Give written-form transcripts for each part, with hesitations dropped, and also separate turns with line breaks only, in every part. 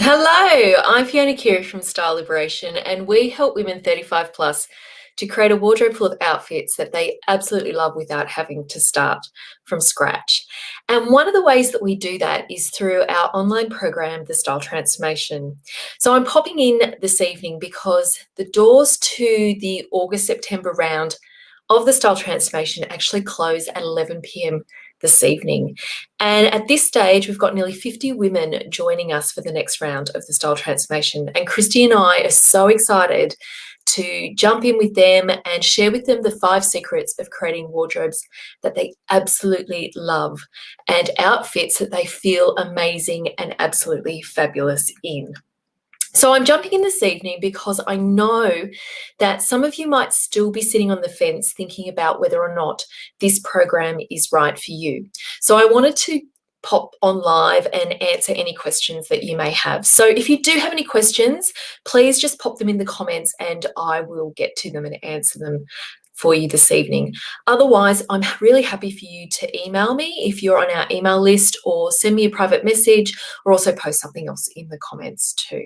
Hello, I'm Fiona Keary from Style Liberation, and we help women 35 plus to create a wardrobe full of outfits that they absolutely love without having to start from scratch. And one of the ways that we do that is through our online program, The Style Transformation. So I'm popping in this evening because the doors to the August September round of the Style Transformation actually close at 11 p.m. this evening. And at this stage, we've got nearly 50 women joining us for the next round of the Style Transformation. And Christy and I are so excited to jump in with them and share with them the 5 secrets of creating wardrobes that they absolutely love and outfits that they feel amazing and absolutely fabulous in. So I'm jumping in this evening because I know that some of you might still be sitting on the fence thinking about whether or not this program is right for you. So I wanted to pop on live and answer any questions that you may have. So if you do have any questions, please just pop them in the comments and I will get to them and answer them for you this evening. Otherwise, I'm really happy for you to email me if you're on our email list, or send me a private message, or also post something else in the comments too.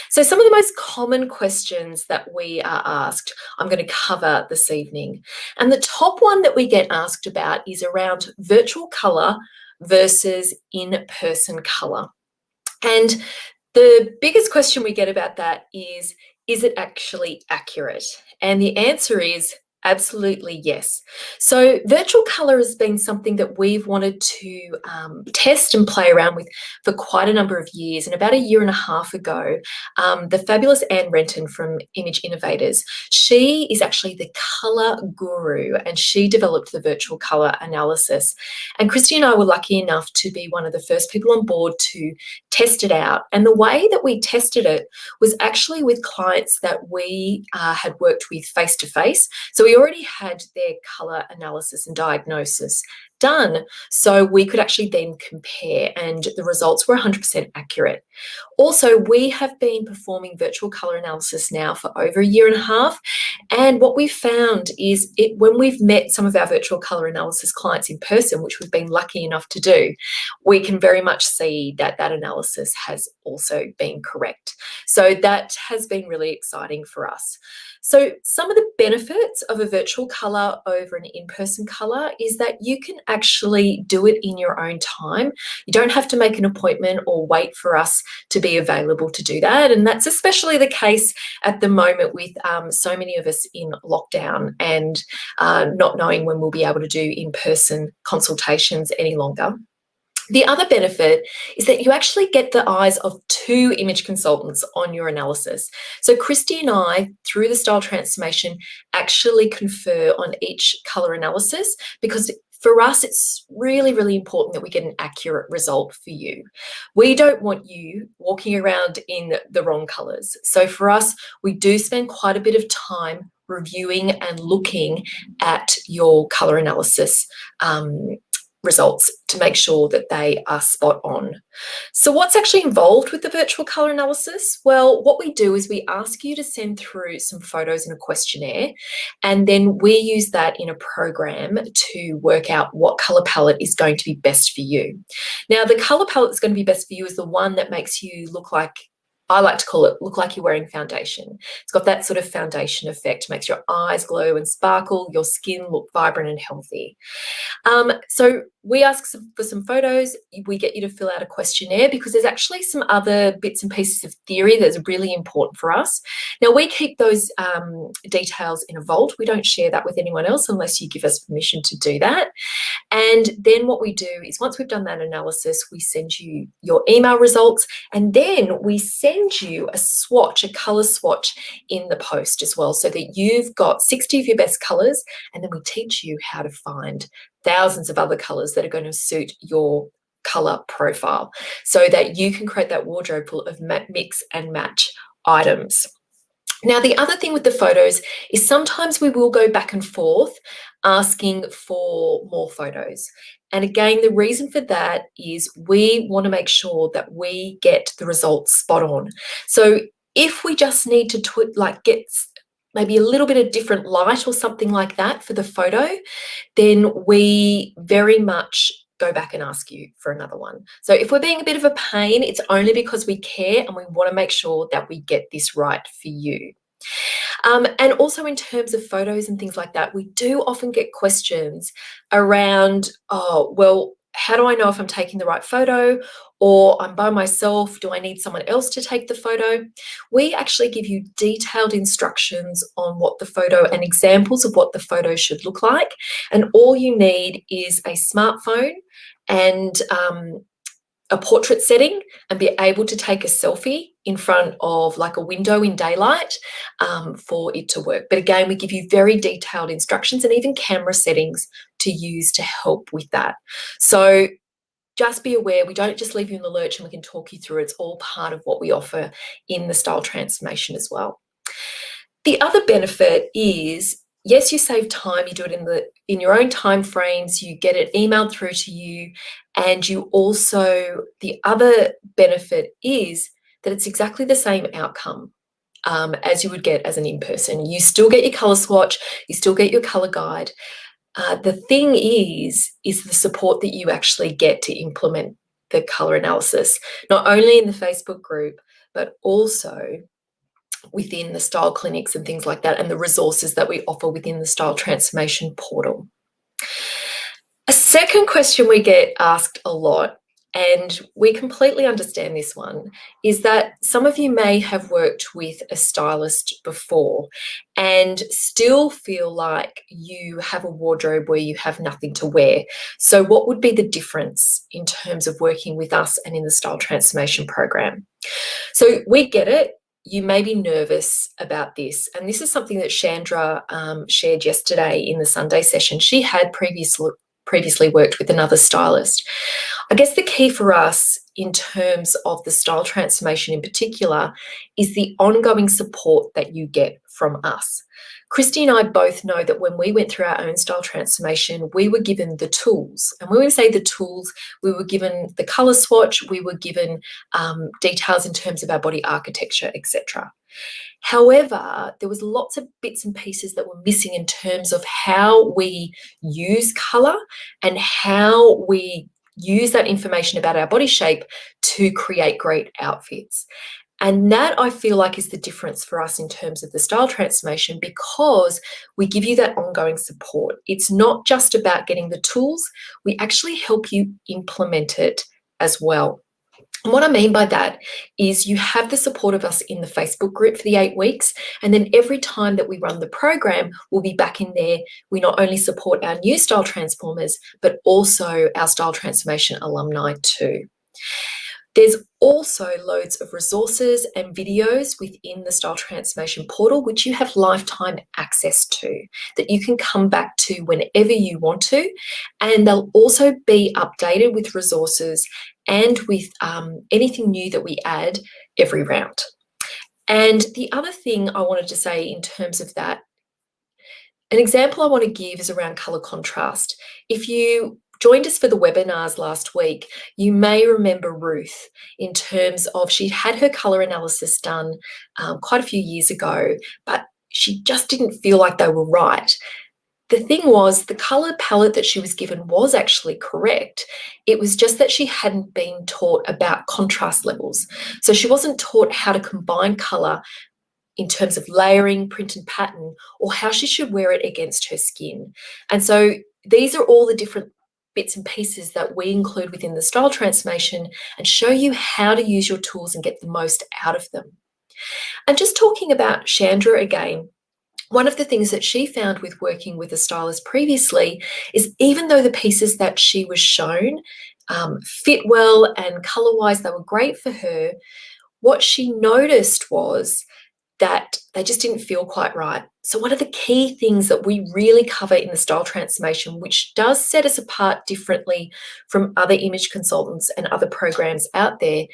So some of the most common questions that we are asked, I'm going to cover this evening. And the top one that we get asked about is around virtual colour versus in-person colour. And the biggest question we get about that is it actually accurate? And the answer is absolutely yes. So virtual colour has been something that we've wanted to test and play around with for quite a number of years. And about a year and a half ago, the fabulous Anne Renton from Image Innovators, she is actually the colour guru, and she developed the virtual colour analysis. And Christy and I were lucky enough to be one of the first people on board to test it out. And the way that we tested it was actually with clients that we had worked with face to face. So we already had their colour analysis and diagnosis done, so we could actually then compare, and the results were 100% accurate. Also, we have been performing virtual colour analysis now for over a year and a half, and what we've found is when we've met some of our virtual colour analysis clients in person, which we've been lucky enough to do, we can very much see that that analysis has also been correct. So that has been really exciting for us. So some of the benefits of a virtual colour over an in-person colour is that you can actually do it in your own time. You don't have to make an appointment or wait for us to be available to do that. And that's especially the case at the moment with so many of us in lockdown and not knowing when we'll be able to do in-person consultations any longer. The other benefit is that you actually get the eyes of 2 image consultants on your analysis. So Christy and I, through the Style Transformation, actually confer on each colour analysis, because for us, it's really, really important that we get an accurate result for you. We don't want you walking around in the wrong colours. So for us, we do spend quite a bit of time reviewing and looking at your colour analysis results to make sure that they are spot on. So what's actually involved with the virtual colour analysis? Well, what we do is we ask you to send through some photos in a questionnaire, and then we use that in a program to work out what colour palette is going to be best for you. Now, the colour palette that's going to be best for you is the one that makes you look like, I like to call it, look like you're wearing foundation. It's got that sort of foundation effect, makes your eyes glow and sparkle, your skin look vibrant and healthy. So we ask for some photos, we get you to fill out a questionnaire, because there's actually some other bits and pieces of theory that's really important for us. Now, we keep those details in a vault. We don't share that with anyone else unless you give us permission to do that. And then what we do is, once we've done that analysis, we send you your email results, and then we send you a swatch, a colour swatch in the post as well, so that you've got 60 of your best colours, and then we teach you how to find thousands of other colours that are going to suit your colour profile, so that you can create that wardrobe full of mix and match items. Now, the other thing with the photos is sometimes we will go back and forth asking for more photos. And again, the reason for that is we want to make sure that we get the results spot on. So if we just need to get maybe a little bit of different light or something like that for the photo, then we very much go back and ask you for another one. So if we're being a bit of a pain, it's only because we care and we want to make sure that we get this right for you. And also in terms of photos and things like that, we do often get questions around, oh, well, how do I know if I'm taking the right photo, or I'm by myself? Do I need someone else to take the photo? We actually give you detailed instructions on what the photo and examples of what the photo should look like. And all you need is a smartphone and a portrait setting and be able to take a selfie in front of like a window in daylight for it to work. But again, we give you very detailed instructions and even camera settings to use to help with that. So just be aware, we don't just leave you in the lurch and we can talk you through. It's all part of what we offer in the style transformation as well. The other benefit is, yes, you save time, you do it in your own time frames, you get it emailed through to you, and you also, the other benefit is that it's exactly the same outcome as you would get as an in-person. You still get your colour swatch, you still get your colour guide. The thing is the support that you actually get to implement the colour analysis, not only in the Facebook group, but also within the style clinics and things like that, and the resources that we offer within the style transformation portal. A second question we get asked a lot, and we completely understand this one, is that some of you may have worked with a stylist before and still feel like you have a wardrobe where you have nothing to wear. So what would be the difference in terms of working with us and in the style transformation program? So we get it. You may be nervous about this. And this is something that Chandra shared yesterday in the Sunday session. She had previously worked with another stylist. I guess the key for us in terms of the style transformation in particular is the ongoing support that you get from us. Christy and I both know that when we went through our own style transformation, we were given the tools. And when we say the tools, we were given the colour swatch, we were given details in terms of our body architecture, etc. However, there was lots of bits and pieces that were missing in terms of how we use colour and how we use that information about our body shape to create great outfits. And that, I feel like, is the difference for us in terms of the style transformation, because we give you that ongoing support. It's not just about getting the tools, we actually help you implement it as well. And what I mean by that is you have the support of us in the Facebook group for the 8 weeks, and then every time that we run the program, we'll be back in there. We not only support our new style transformers, but also our style transformation alumni too. There's also loads of resources and videos within the Style Transformation portal, which you have lifetime access to, that you can come back to whenever you want to. And they'll also be updated with resources and with anything new that we add every round. And the other thing I wanted to say in terms of that, an example I want to give is around colour contrast. If you joined us for the webinars last week, you may remember Ruth in terms of she'd had her colour analysis done quite a few years ago, but she just didn't feel like they were right. The thing was, the colour palette that she was given was actually correct. It was just that she hadn't been taught about contrast levels. So she wasn't taught how to combine colour in terms of layering, print and pattern, or how she should wear it against her skin. And so these are all the different bits and pieces that we include within the style transformation and show you how to use your tools and get the most out of them. And just talking about Chandra again, one of the things that she found with working with a stylist previously is, even though the pieces that she was shown fit well and colour-wise they were great for her, what she noticed was that they just didn't feel quite right. So one of the key things that we really cover in the style transformation, which does set us apart differently from other image consultants and other programs out there,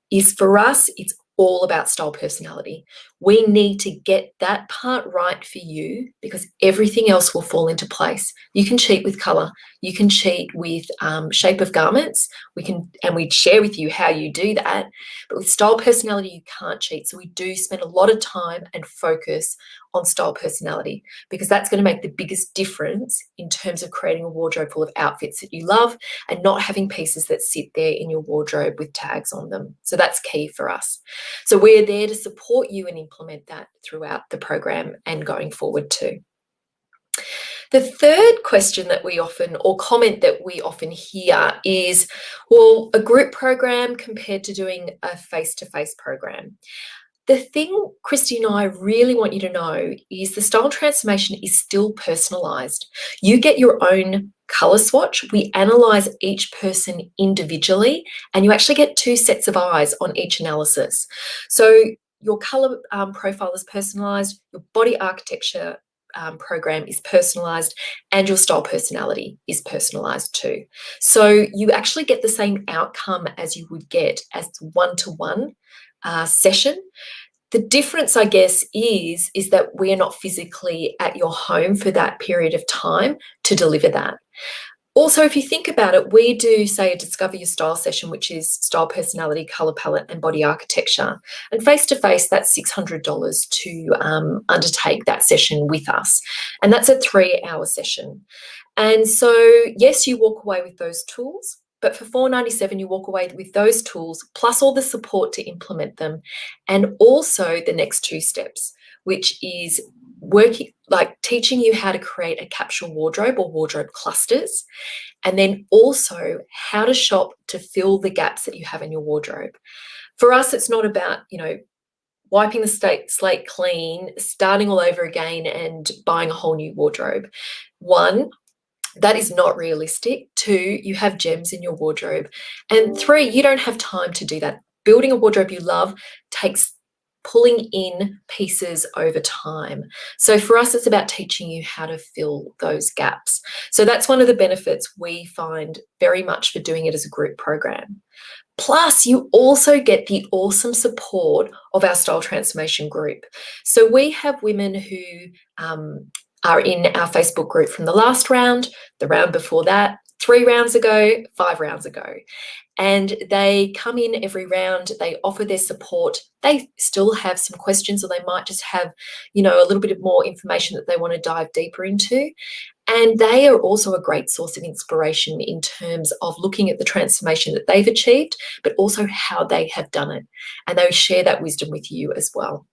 is, for us, it's all about style personality. We need to get that part right for you because everything else will fall into place. You can cheat with color. You can cheat with shape of garments. We share with you how you do that. But with style personality, you can't cheat. So we do spend a lot of time and focus on style personality because that's going to make the biggest difference in terms of creating a wardrobe full of outfits that you love and not having pieces that sit there in your wardrobe with tags on them. So that's key for us. So we're there to support you and implement that throughout the program and going forward too. The third question that we often, or comment that we often hear is, well, a group program compared to doing a face-to-face program. The thing, Christy and I really want you to know is the style transformation is still personalised. You get your own colour swatch. We analyse each person individually, and you actually get 2 sets of eyes on each analysis. So your colour profile is personalised, your body architecture program is personalised, and your style personality is personalised too. So you actually get the same outcome as you would get as one-to-one session. The difference, I guess, is that we are not physically at your home for that period of time to deliver that. Also, if you think about it, we do, say, a Discover Your Style session, which is style, personality, colour palette, and body architecture. And face-to-face, that's $600 to undertake that session with us. And that's a 3-hour session. And so, yes, you walk away with those tools, but for $497, you walk away with those tools, plus all the support to implement them, and also the next 2 steps, which is teaching you how to create a capsule wardrobe or wardrobe clusters, and then also how to shop to fill the gaps that you have in your wardrobe. For us, it's not about, wiping the slate clean, starting all over again and buying a whole new wardrobe. 1, that is not realistic. 2, you have gems in your wardrobe. And 3, you don't have time to do that. Building a wardrobe you love takes pulling in pieces over time. So for us, it's about teaching you how to fill those gaps. So that's one of the benefits we find very much for doing it as a group program. Plus, you also get the awesome support of our style transformation group. So we have women who are in our Facebook group from the last round, the round before that, 3 rounds ago, 5 rounds ago. And they come in every round, they offer their support. They still have some questions, or they might just have, a little bit of more information that they want to dive deeper into. And they are also a great source of inspiration in terms of looking at the transformation that they've achieved, but also how they have done it. And they share that wisdom with you as well.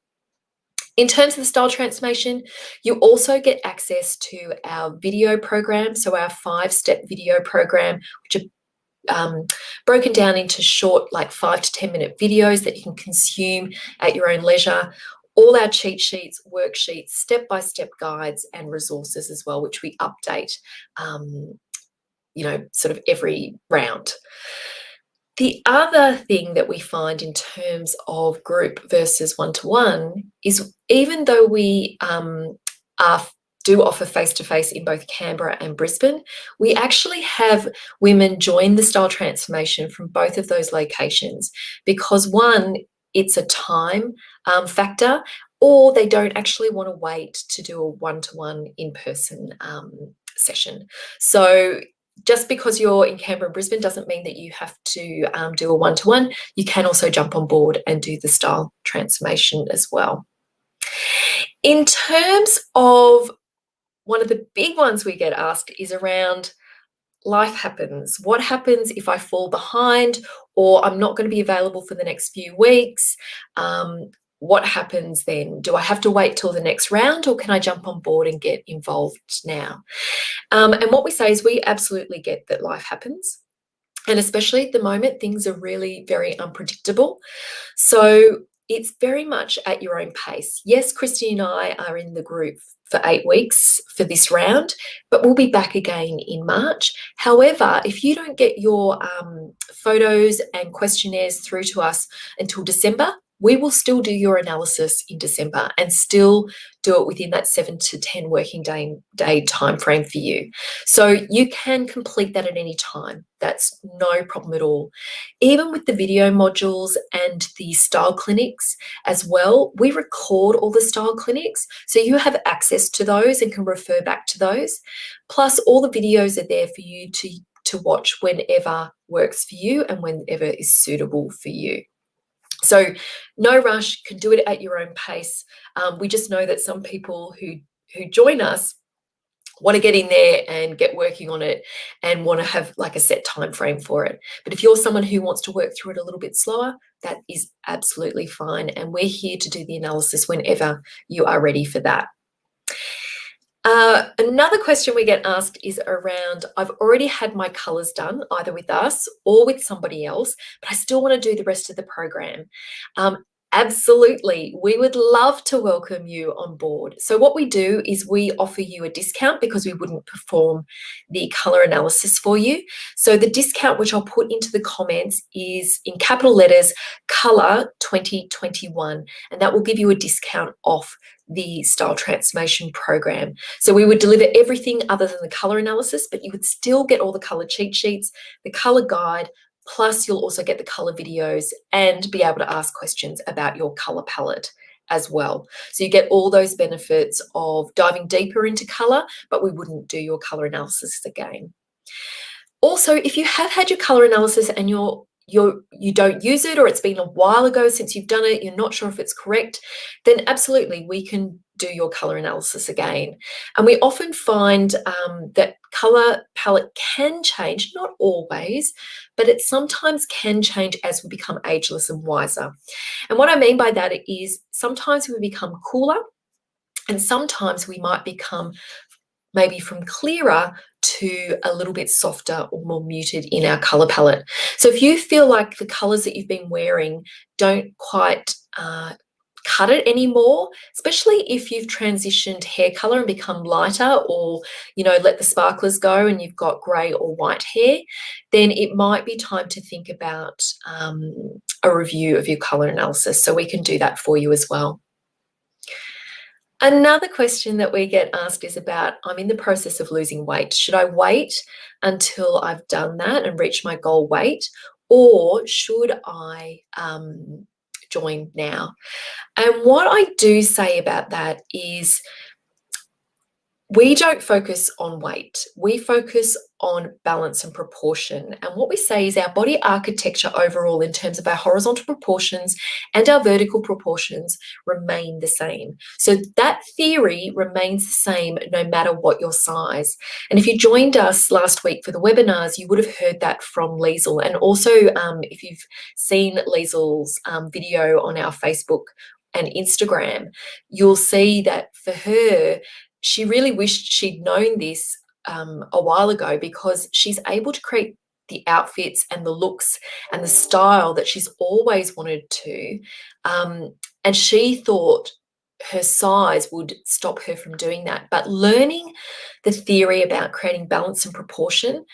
In terms of the style transformation, you also get access to our video program, so our 5-step video program, which are broken down into short, 5 to 10 minute videos that you can consume at your own leisure. All our cheat sheets, worksheets, step-by-step guides and resources as well, which we update, sort of every round. The other thing that we find in terms of group versus one-to-one is, even though we do offer face-to-face in both Canberra and Brisbane, we actually have women join the style transformation from both of those locations because, 1, it's a time factor, or they don't actually want to wait to do a one-to-one in-person session. So just because you're in Canberra and Brisbane doesn't mean that you have to do a one-to-one. You can also jump on board and do the style transformation as well. In terms of one of the big ones we get asked is around life happens. What happens if I fall behind, or I'm not going to be available for the next few weeks? What happens then? Do I have to wait till the next round, or can I jump on board and get involved now? And what we say is we absolutely get that life happens. And especially at the moment, things are really very unpredictable. So it's very much at your own pace. Yes, Christy and I are in the group for 8 weeks for this round, but we'll be back again in March. However, if you don't get your photos and questionnaires through to us until December, we will still do your analysis in December and still do it within that 7 to 10 working day time frame for you. So you can complete that at any time. That's no problem at all. Even with the video modules and the style clinics as well, we record all the style clinics, so you have access to those and can refer back to those. Plus, all the videos are there for you to watch whenever works for you and whenever is suitable for you. So no rush, can do it at your own pace. We just know that some people who join us want to get in there and get working on it and want to have like a set time frame for it. But if you're someone who wants to work through it a little bit slower, that is absolutely fine. And we're here to do the analysis whenever you are ready for that. Another question we get asked is around, I've already had my colours done either with us or with somebody else, but I still want to do the rest of the program. Absolutely, we would love to welcome you on board. So what we do is we offer you a discount because we wouldn't perform the colour analysis for you. So the discount, which I'll put into the comments, is in capital letters, colour 2021, and that will give you a discount off the style transformation program. So we would deliver everything other than the colour analysis, but you would still get all the colour cheat sheets, the colour guide, plus you'll also get the colour videos and be able to ask questions about your colour palette as well. So you get all those benefits of diving deeper into colour, but we wouldn't do your colour analysis again. Also, if you have had your colour analysis and you don't use it, or it's been a while ago since you've done it, you're not sure if it's correct, then absolutely we can do your colour analysis again. And we often find that colour palette can change, not always, but it sometimes can change as we become ageless and wiser. And what I mean by that is sometimes we become cooler and sometimes we might become maybe from clearer to a little bit softer or more muted in our colour palette. So if you feel like the colours that you've been wearing don't quite cut it anymore, especially if you've transitioned hair colour and become lighter, or let the sparklers go and you've got grey or white hair, then it might be time to think about a review of your colour analysis. So we can do that for you as well. Another question that we get asked is about, I'm in the process of losing weight. Should I wait until I've done that and reached my goal weight, or should I join now? And what I do say about that is we don't focus on weight. We focus on balance and proportion. And what we say is our body architecture overall in terms of our horizontal proportions and our vertical proportions remain the same. So that theory remains the same no matter what your size. And if you joined us last week for the webinars, you would have heard that from Liesl. And also if you've seen Liesl's video on our Facebook and Instagram, you'll see that for her, she really wished she'd known this a while ago, because she's able to create the outfits and the looks and the style that she's always wanted to. And she thought her size would stop her from doing that. But learning the theory about creating balance and proportion,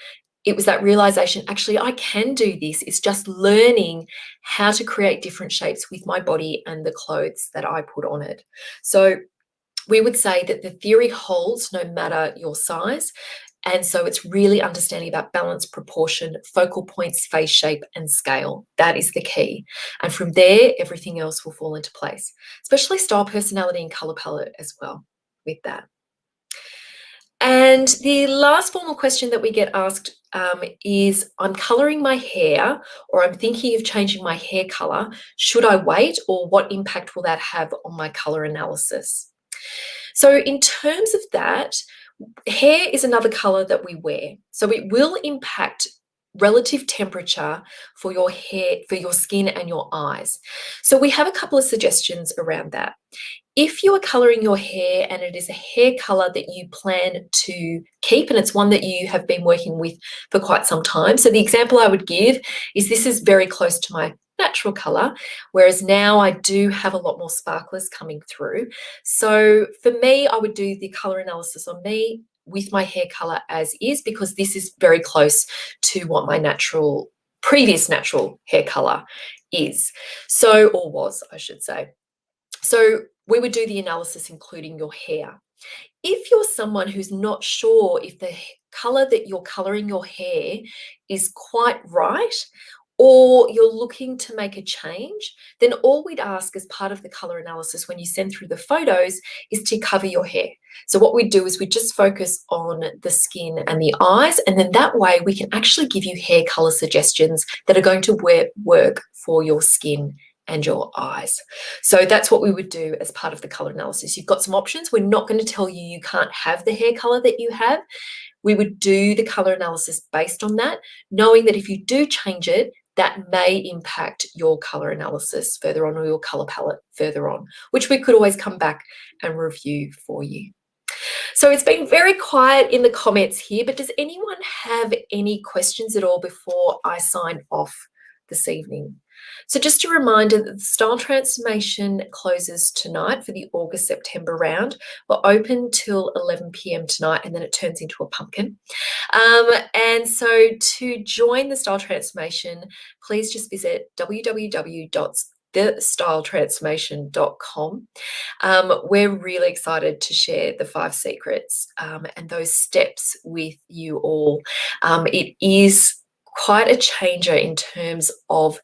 it was that realization, actually, I can do this. It's just learning how to create different shapes with my body and the clothes that I put on it. So we would say that the theory holds no matter your size. And so it's really understanding about balance, proportion, focal points, face shape, and scale. That is the key. And from there, everything else will fall into place, especially style, personality, and colour palette as well with that. And the last formal question that we get asked is, I'm colouring my hair, or I'm thinking of changing my hair colour. Should I wait, or what impact will that have on my colour analysis? So in terms of that, hair is another colour that we wear. So it will impact relative temperature for your hair, for your skin and your eyes. So we have a couple of suggestions around that. If you are colouring your hair and it is a hair colour that you plan to keep, and it's one that you have been working with for quite some time. So the example I would give is, this is very close to my natural colour, whereas now I do have a lot more sparklers coming through. So for me, I would do the colour analysis on me with my hair colour as is, because this is very close to what my previous natural hair colour is. So, or was, I should say. So we would do the analysis including your hair. If you're someone who's not sure if the color that you're coloring your hair is quite right, or you're looking to make a change, then all we'd ask as part of the color analysis when you send through the photos is to cover your hair. So what we do is we just focus on the skin and the eyes, and then that way we can actually give you hair color suggestions that are going to work for your skin and your eyes. So that's what we would do as part of the color analysis. You've got some options. We're not going to tell you you can't have the hair color that you have. We would do the color analysis based on that, knowing that if you do change it, that may impact your color analysis further on, or your color palette further on, which we could always come back and review for you. So it's been very quiet in the comments here, but does anyone have any questions at all before I sign off this evening? So just a reminder that the Style Transformation closes tonight for the August-September round. We're open till 11 p.m. tonight, and then it turns into a pumpkin. And so to join the Style Transformation, please just visit www.thestyletransformation.com. We're really excited to share the 5 secrets and those steps with you all. It is quite a changer in terms of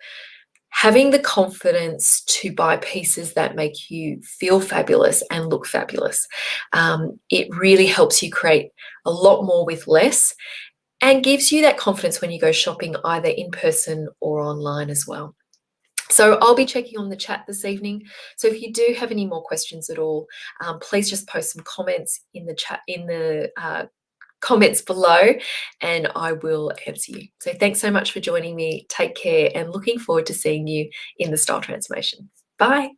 having the confidence to buy pieces that make you feel fabulous and look fabulous. It really helps you create a lot more with less, and gives you that confidence when you go shopping either in person or online as well. So I'll be checking on the chat this evening. So if you do have any more questions at all, please just post some comments in the chat, in the comments below, and I will answer you. So thanks so much for joining me. Take care, and looking forward to seeing you in the Style Transformation. Bye.